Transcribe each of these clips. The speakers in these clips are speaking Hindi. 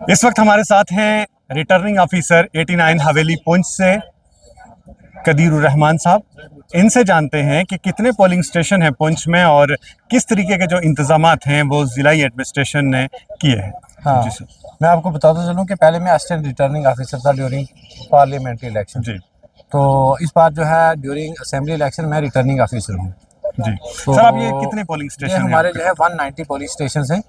इस वक्त हमारे साथ हैं रिटर्निंग ऑफिसर 89 हवेली पुंछ से कदीरुर रहमान साहब। इनसे जानते हैं कि कितने पोलिंग स्टेशन हैं पुंछ में और किस तरीके के जो इंतजामात हैं वो जिलाई एडमिनिस्ट्रेशन ने किए हैं। हाँ जी सर। मैं आपको बताता चलूँ कि पहले मैं असिस्टेंट रिटर्निंग ऑफिसर था ड्यूरिंग पार्लियामेंट्री इलेक्शन। जी तो इस बार जो है ड्यूरिंग असेंबली इलेक्शन मैं रिटर्निंग ऑफिसर हूँ। जी तो सर, आप ये कितने पोलिंग ये स्टेशन हैं हमारे आपके? जो है 190 पुलिस स्टेशन हैं,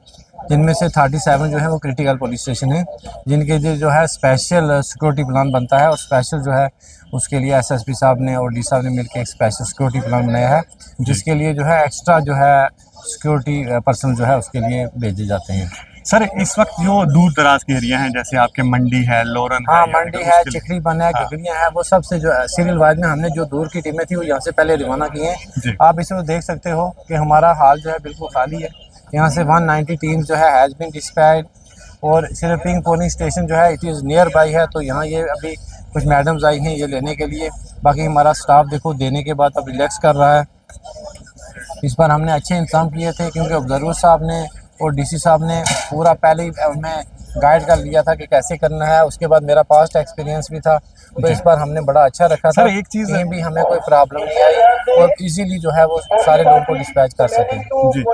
जिनमें से 37 जो है वो क्रिटिकल पुलिस स्टेशन हैं, जिनके लिए जो है स्पेशल सिक्योरिटी प्लान बनता है और स्पेशल जो है उसके लिए एसएसपी साहब ने और डी साहब ने मिलकर एक स्पेशल सिक्योरिटी प्लान बनाया है, जिसके लिए जो है एक्स्ट्रा जो है सिक्योरिटी पर्सन जो है उसके लिए भेजे जाते हैं। सर इस वक्त जो दूर दराज के एरिया हैं जैसे आपके मंडी है, लोरन हाँ है, मंडी है, चिखली बन है, गगड़ियाँ है, वो सबसे जो सीरियल वाइज में हमने जो दूर की टीमें थी वो यहाँ से पहले रवाना की हैं। आप इसमें देख सकते हो कि हमारा हाल जो है बिल्कुल खाली है। यहाँ से 190 टीम जो है हैज़ बीन डिस्पैच्ड और सिर्फ पिंक पोलिंग स्टेशन जो है इट इज़ नियर बाई है, तो यहाँ ये अभी कुछ मैडम्स आई हैं ये लेने के लिए। बाकी हमारा स्टाफ देखो देने के बाद अब रिलैक्स कर रहा है। इस बार हमने अच्छे इंतजाम किए थे क्योंकि ऑब्जर्वर साहब ने और डीसी साहब ने पूरा पहले ही हमें गाइड कर लिया था कि कैसे करना है। उसके बाद मेरा पास्ट एक्सपीरियंस भी था, तो इस बार हमने बड़ा अच्छा रखा था। एक चीज़ कहीं भी हमें कोई प्रॉब्लम नहीं आई और इजीली जो है वो सारे लोगों को डिस्पैच कर सकें। जी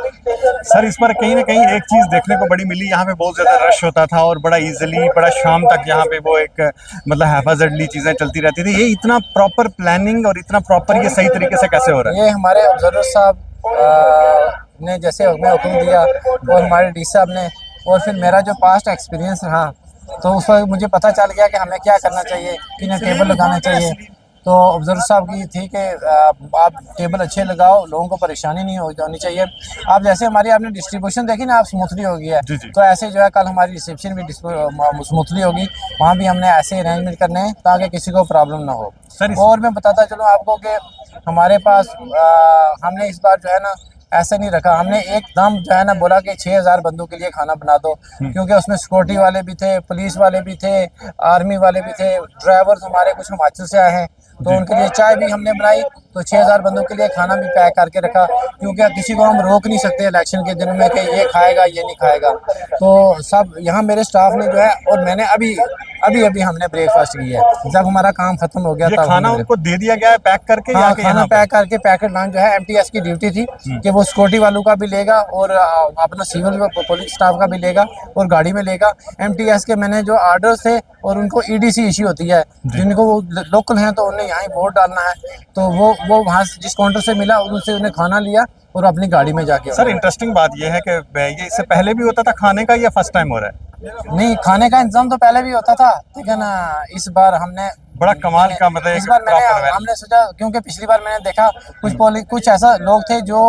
सर, इस बार कहीं ना कहीं एक चीज़ देखने को बड़ी मिली, यहाँ पे बहुत ज़्यादा रश होता था और बड़ा इजीली बड़ा शाम तक यहाँ पे वो एक मतलब हैफाजतली चीज़ें चलती रहती थी। ये इतना प्रॉपर प्लानिंग और इतना प्रॉपर ये सही तरीके से कैसे हो रहा है? ये हमारे ऑब्जर्वर साहब ने जैसे हमें हुक्म दिया और हमारे डी साहब ने, और फिर मेरा जो पास्ट एक्सपीरियंस रहा तो उस वक्त मुझे पता चल गया कि हमें क्या करना चाहिए, किन्हें टेबल लगाना चाहिए। तो ऑब्जर्वर साहब की थी कि आप टेबल अच्छे लगाओ, लोगों को परेशानी नहीं होनी चाहिए। आप जैसे हमारी आपने डिस्ट्रीब्यूशन देखी ना, आप स्मूथली हो गया है, तो ऐसे जो है कल हमारी रिसेप्शन भी स्मूथली होगी, वहाँ भी हमने ऐसे अरेंजमेंट करने हैं ताकि किसी को प्रॉब्लम ना हो। और मैं बताता चलूँ आपको कि हमारे पास हमने इस बार जो है ना ऐसे नहीं रखा, हमने एकदम जो है ना बोला कि 6000 बंदों के लिए खाना बना दो, क्योंकि उसमें सिक्योरिटी वाले भी थे, पुलिस वाले भी थे, आर्मी वाले भी थे, ड्राइवर्स हमारे कुछ हिमाचल से आए हैं, तो उनके लिए चाय भी हमने बनाई। तो 6000 बंदों के लिए खाना भी पैक करके रखा, क्योंकि किसी को हम रोक नहीं सकते इलेक्शन के दिन में कि ये खाएगा ये नहीं खाएगा। तो सब यहाँ मेरे स्टाफ ने जो है, और मैंने अभी हमने ब्रेकफास्ट किया है जब हमारा काम खत्म हो गया था। खाना उनको दे दिया गया है पैक करके? हाँ, खाना पैक करके पैकेट लॉन्च जो है एमटीएस की ड्यूटी थी कि वो सिक्योरिटी वालों का भी लेगा और अपना सिविल पुलिस स्टाफ का भी लेगा और गाड़ी में लेगा। एमटीएस के मैंने जो आर्डर्स थे और उनको ईडीसी इश्यू होती है, जिनको वो लोकल हैं तो उन्हें यहाँ वोट डालना है, तो वो वहाँ जिस काउंटर से मिला उनसे उन्हें खाना लिया और अपनी गाड़ी में जाके। सर इंटरेस्टिंग बात यह है कि ये इससे पहले भी होता था खाने का या फर्स्ट टाइम हो रहा है? नहीं, खाने का इंतजाम तो पहले भी होता था, लेकिन इस बार हमने बड़ा कमाल का मतलब इस बार हमने सोचा, क्योंकि पिछली बार मैंने देखा कुछ ऐसा लोग थे जो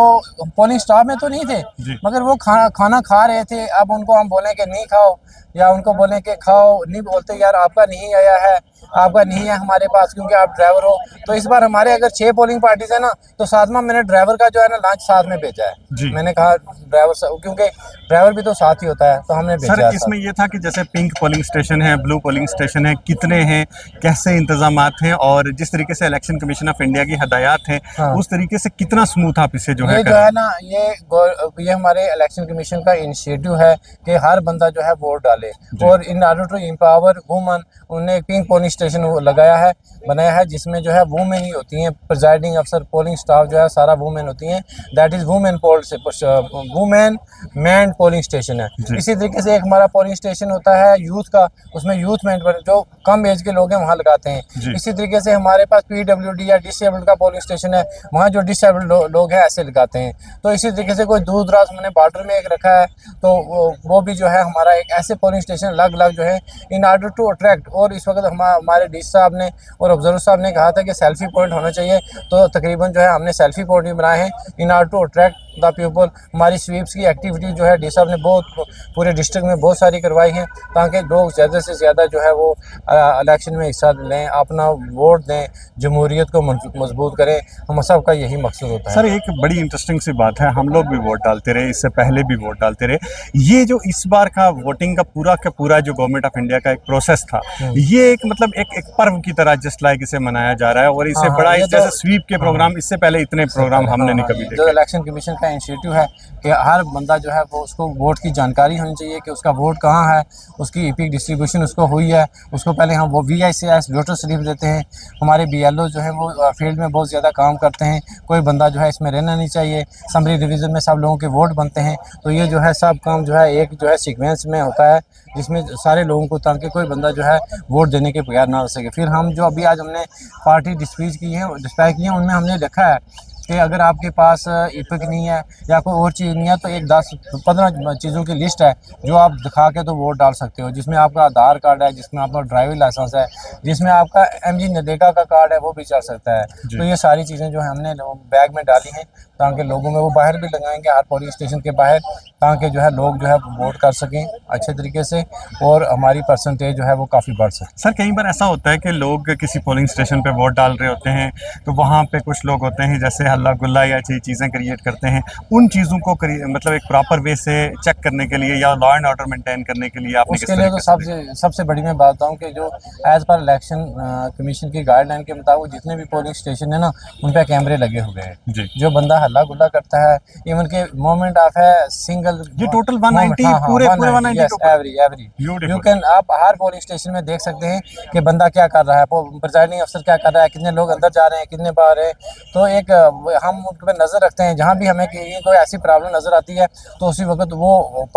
पोलिंग स्टाफ में तो नहीं थे मगर वो खाना खा रहे थे। अब उनको हम बोले कि नहीं खाओ या उनको बोले कि खाओ, नहीं बोलते यार आपका नहीं आया है, आपका नहीं है हमारे पास क्योंकि आप ड्राइवर हो। तो इस बार हमारे अगर 6 पोलिंग पार्टीज है ना, तो 7वां मैंने ड्राइवर का जो है ना लंच साथ में भेजा है। मैंने कहा ड्राइवर, क्योंकि ड्राइवर भी तो साथ ही होता है, तो हमने भेजा। सर इसमें ये था कि जैसे पिंक पोलिंग स्टेशन है, ब्लू पोलिंग स्टेशन है, कितने हैं, कैसे इंतजामात हैं और जिस तरीके से इलेक्शन कमीशन ऑफ इंडिया की हदायत हैं, उस तरीके से कितना स्मूथ आप इसे जो है ना ये हमारे इलेक्शन कमीशन का इनिशिएटिव है कि हर बंदा जो है वोट डाले, और in order to empower woman उन्होंने एक पिंक पोलिंग स्टेशन लगाया है, बनाया है, जिसमें जो है वुमेन ही होती हैं प्रिजाइडिंग अफसर, पोलिंग स्टाफ जो है सारा वुमेन होती हैं। That is women man polling station है। इसी तरीके से एक हमारा पोलिंग स्टेशन होता है यूथ का, उसमें यूथ मेंबर जो कम एज के लोग हैं वहाँ लगाते हैं। इसी तरीके से हमारे पास PWD या डिसेबल्ड का पोलिंग स्टेशन है, वहाँ जो डिसेबल्ड लोग हैं ऐसे लगाते हैं। तो इसी तरीके से कोई दूर दराज मैंने बॉर्डर में एक रखा है, तो वो भी जो है हमारा एक ऐसे पोलिंग स्टेशन अलग अलग जो है इन ऑर्डर टू अट्रैक्ट। और इस वक्त हमारे डी साहब ने और ऑब्जर्वर साहब ने कहा था कि सेल्फी पॉइंट होना चाहिए, तो तकरीबन जो है हमने सेल्फी पॉइंट भी बनाए हैं in order to attract the people. हमारी स्वीप्स की एक्टिविटी जो है डी साहब ने बहुत पूरे डिस्ट्रिक्ट में बहुत सारी करवाई हैं, ताकि लोग ज़्यादा से ज़्यादा जो है वो इलेक्शन में हिस्सा लें डालें, अपना वोट दें, जमहूरियत को मजबूत करें। हम सबका यही मकसद होता है। सर एक बड़ी इंटरेस्टिंग सी बात है, हम लोग भी वोट डालते रहे, इससे पहले भी वोट डालते रहे। ये जो इस बार का वोटिंग का पूरा जो गवर्नमेंट ऑफ इंडिया का एक प्रोसेस था, ये एक मतलब एक पर्व की तरह जस्ट लाइक इसे मनाया जा रहा है, और इसे हाँ, बड़ा ये इस जैसे तो स्वीप के प्रोग्राम इससे पहले इतने प्रोग्राम हमने नहीं कभी जो देखे। इलेक्शन कमीशन का इनिशिएटिव है कि हर बंदा जो है वो उसको वोट की जानकारी होनी चाहिए कि उसका वोट कहाँ है, उसकी ईपिक डिस्ट्रीब्यूशन उसको हुई है। उसको पहले हम वो VICS वोटर स्लिप देते हैं। हमारे BLO जो है वो फील्ड में बहुत ज़्यादा काम करते हैं। कोई बंदा जो है इसमें रहना नहीं चाहिए। समरी डिवीज़न में सब लोगों के वोट बनते हैं। तो ये जो है सब काम जो है एक जो है सीक्वेंस में होता है, जिसमें सारे लोगों को, ताकि कोई बंदा जो है वोट देने के बगैर ना रह सके। फिर हम जो अभी आज हमने पार्टी डिस्पैच की है उनमें हमने लिखा है कि अगर आपके पास ईपिक नहीं है या कोई और चीज़ नहीं है तो एक 10-15 चीज़ों की लिस्ट है जो आप दिखा के तो वोट डाल सकते हो, जिसमें आपका आधार कार्ड है, जिसमें आपका ड्राइविंग लाइसेंस है, जिसमें आपका MG नरेगा का कार्ड है, वो भी चल सकता है। तो ये सारी चीज़ें जो है हमने बैग में डाली हैं ताकि लोगों में, वो बाहर भी लगाएंगे हर पोलिंग स्टेशन के बाहर, ताकि जो है लोग जो है वोट कर सकें अच्छे तरीके से और हमारी परसेंटेज जो है वो काफ़ी बढ़ सके। सर कई बार ऐसा होता है कि लोग किसी पोलिंग स्टेशन पे वोट डाल रहे होते हैं, तो वहाँ पे कुछ लोग होते हैं जैसे हल्ला गुल्ला या चीज़ें क्रिएट करते हैं। उन चीज़ों को मतलब एक प्रॉपर वे से चेक करने के लिए या लॉ एंड ऑर्डर मेंटेन करने के लिए आपने उसके लिए तो सबसे बड़ी मैं बात बताऊँ कि जो एज़ पर इलेक्शन कमीशन की गाइडलाइन के मुताबिक जितने भी पोलिंग स्टेशन है ना, उन पर कैमरे लगे हुए हैं। जी। जो बंदा हल्ला गुल्ला करता है, इवन के मोमेंट ऑफ है सिंगल, ये टोटल 190 पूरे 190 एवरी यू कैन, आप हर पोलिंग स्टेशन में देख सकते हैं कि बंदा क्या कर रहा है, प्रिजाइडिंग अफसर क्या कर रहा है, कितने लोग अंदर जा रहे हैं, कितने बाहर हैं। तो एक हम उन पर नज़र रखते हैं। जहाँ भी हमें कोई ऐसी प्रॉब्लम नज़र आती है तो उसी वक्त वो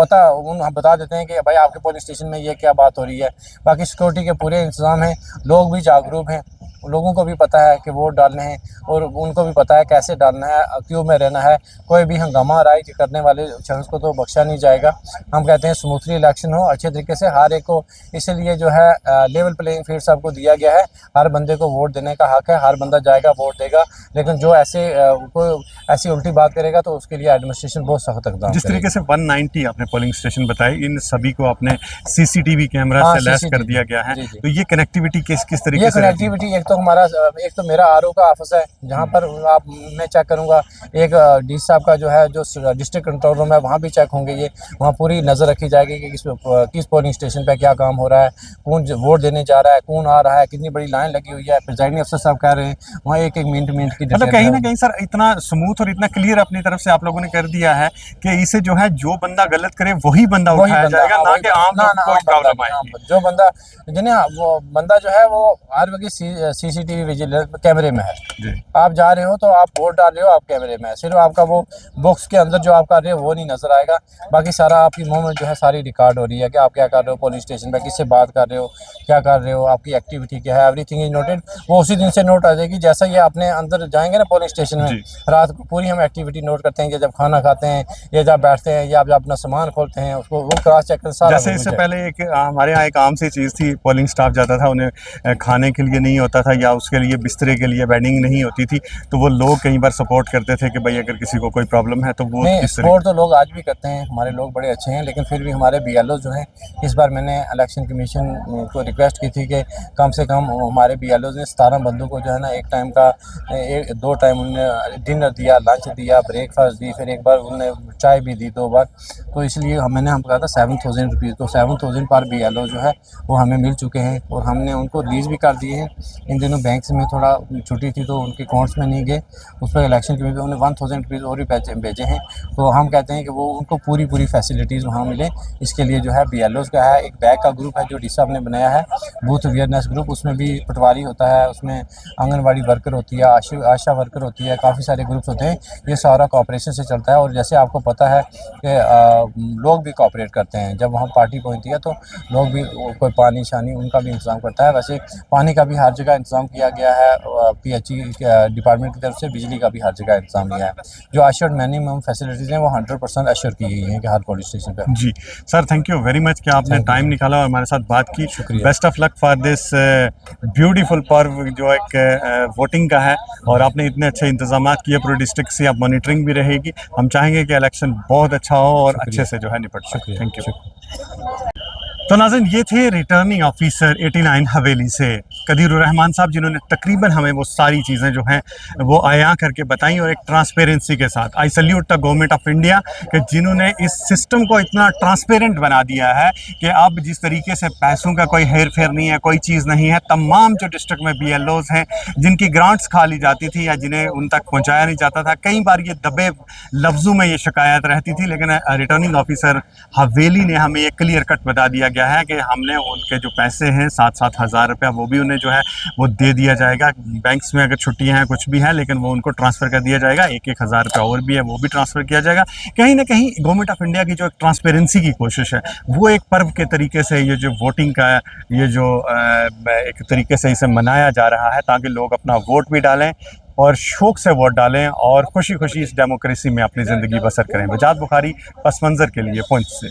हम बता देते हैं कि भाई आपके पोलिंग स्टेशन में ये क्या बात हो रही है। बाकी सिक्योरिटी के पूरे इंतजाम हैं, लोग भी जागरूक हैं, लोगों को भी पता है कि वोट डालने हैं और उनको भी पता है कैसे डालना है, क्यों में रहना है। कोई भी हंगामा राय करने वाले शख्स को तो बख्शा नहीं जाएगा। हम कहते हैं स्मूथली इलेक्शन हो अच्छे तरीके से हर एक को, इसलिए जो है लेवल प्लेइंग फील्ड सबको दिया गया है। हर बंदे को वोट देने का हक है, हर बंदा जाएगा वोट देगा, लेकिन जो कोई ऐसी उल्टी बात करेगा तो उसके लिए एडमिनिस्ट्रेशन बहुत सख्त इक़दाम जिस तरीके से 190 आपने पोलिंग स्टेशन बताए, इन सभी को आपने CCTV कैमरा से लैस कर दिया गया है। तो ये कनेक्टिविटी किस तरीके से? कनेक्टिविटी एक तो मेरा RO का ऑफिस है जहाँ पर मैं चेक करूँगा। एक DC साहब का जो है, जो डिस्ट्रिक्ट कंट्रोल रूम है, वहाँ भी चेक होंगे। ये वहाँ पूरी नज़र रखी जाएगी कि किस पोलिंग स्टेशन पे क्या काम हो रहा है, कौन वोट देने जा रहा है, कौन आ रहा है, कितनी बड़ी लाइन लगी हुई है। प्रिजाइडिंग अफसर साहब कह रहे हैं वहाँ एक मिनट की मतलब कहीं ना कहीं सर इतना स्मूथ और इतना क्लियर अपनी तरफ से आप लोगों ने कर दिया है कि इसे जो है जो बंदा गलत करे वही बंदा उठाया जाएगा, ना कि आम लोग को प्रॉब्लम आएगी। जो बंदा वो बंदा जो है वो हर वक्त CCTV विजिलेंस कैमरे में है। आप जा रहे हो तो आप वोट डाल रहे हो, आप कैमरे में है। सिर्फ आपका वो बॉक्स के अंदर जो आप कर रहे हो वो नहीं नजर आएगा, बाकी सारा आपकी मूवमेंट जो है सारी रिकॉर्ड हो रही है कि आप क्या कर रहे हो पुलिस स्टेशन पे, किससे बात कर रहे हो, क्या कर रहे हो, आपकी एक्टिविटी क्या है, एवरीथिंग इज नोटेड। वो उसी दिन से नोट आ जाएगी। जैसा ये अपने अंदर जाएंगे ना पुलिस स्टेशन में, रात को पूरी हम एक्टिविटी नोट करते हैं कि जब खाना खाते हैं या जब बैठते हैं या जब अपना सामान खोलते हैं, उसको वो क्रॉस चेक कर सारा। जैसे इससे पहले एक हमारे यहाँ एक आम सी चीज़ थी, पोलिंग स्टाफ जाता था, उन्हें खाने के लिए नहीं होता था या उसके लिए बिस्तरे के लिए बेडिंग नहीं होती थी, तो वो लोग कई बार सपोर्ट करते थे कि भाई अगर किसी को कोई प्रॉब्लम है तो वो सपोर्ट तो लोग आज भी करते हैं, हमारे लोग बड़े अच्छे हैं। लेकिन फिर भी हमारे BLO जो हैं, इस बार मैंने इलेक्शन कमीशन को रिक्वेस्ट की थी कि कम से कम हमारे BLO ने 17 बंदों को जो है ना एक टाइम का 2 टाइम उन्होंने डिनर दिया, लंच दिया, ब्रेकफास्ट दी, फिर एक बार उन्होंने चाय भी दी 2 बार। तो इसलिए मैंने हम कहा था 7000 रुपीज़, तो 7000 पर BLO जो है वो हमें मिल चुके हैं और हमने उनको रिलीज़ भी कर दिए हैं। इन दिनों बैंक में थोड़ा छुट्टी थी तो उनके अकाउंट्स में नहीं गए, उस पर इलेक्शन कमीशन उन्हें 1000 रुपीज़ और भी भेजे हैं। तो हम कहते हैं कि वो उनको पूरी फैसिलिटीज़ वहाँ मिले। इसके लिए जो है BLOs का है एक बैग का ग्रुप है जो DC साहब ने बनाया है, बूथ अवेयरनेस ग्रुप। उसमें भी पटवारी होता है, उसमें आंगनवाड़ी वर्कर होती है, आशा वर्कर होती है, काफ़ी सारे ग्रुप्स होते हैं। ये सारा कोऑपरेशन से चलता है और जैसे आपको पता है कि लोग भी कोऑपरेट करते हैं। जब वहाँ पार्टी पहुँचती है तो लोग भी, कोई पानी शानी उनका भी इंतज़ाम करता है। वैसे पानी का भी हर जगह इंतज़ाम किया गया है, PHE डिपार्टमेंट की तरफ से बिजली का भी हर जगह इंतज़ाम किया है। जो अश्योर्ड मिनिमम फैसिलिटीज़ हैं वो 100% अश्योर की गई हैं कि हर पुलिस स्टेशन पर। जी sir, thank you very much कि आपने टाइम निकाला और हमारे साथ बात की। Best of luck for this beautiful पर्व जो एक वोटिंग का है, और आपने इतने अच्छे इंतजाम किए पूरे डिस्ट्रिक्ट से, अब मॉनिटरिंग भी रहेगी। हम चाहेंगे कि इलेक्शन बहुत अच्छा हो और अच्छे से जो है निपट सके। Thank you. तो नाज़रीन, ये थे रिटर्निंग ऑफिसर 89 हवेली से कदीरुर रहमान साहब, जिन्होंने तकरीबन हमें वो सारी चीज़ें जो हैं वो आया करके बताई और एक ट्रांसपेरेंसी के साथ। I salute the government of India कि जिन्होंने इस सिस्टम को इतना ट्रांसपेरेंट बना दिया है कि अब जिस तरीके से पैसों का कोई हेर फेर नहीं है, कोई चीज़ नहीं है। तमाम जो डिस्ट्रिक्ट में BLOs हैं जिनकी ग्रांट्स खा ली जाती थी या जिन्हें उन तक पहुंचाया नहीं जाता था, कई बार ये दबे लफ्ज़ों में ये शिकायत रहती थी, लेकिन रिटर्निंग ऑफिसर हवेली ने हमें ये क्लियर कट बता दिया गया है कि हमने उनके जो पैसे हैं 7-7 हज़ार रुपया वो भी उन्हें जो है वो दे दिया जाएगा। बैंक्स में अगर छुट्टियां हैं कुछ भी है, लेकिन वो उनको ट्रांसफ़र कर दिया जाएगा। 1-1 हज़ार रुपया और भी है वो भी ट्रांसफ़र किया जाएगा। कहीं ना कहीं गवर्नमेंट ऑफ इंडिया की जो एक ट्रांसपेरेंसी की कोशिश है वो एक पर्व के तरीके से ये जो वोटिंग का ये जो एक तरीके से इसे मनाया जा रहा है ताकि लोग अपना वोट भी डालें और शौक़ से वोट डालें और खुशी खुशी इस डेमोक्रेसी में अपनी ज़िंदगी बसर करें। वजाद बुखारी, पस मंज़र के लिए पुंछ से।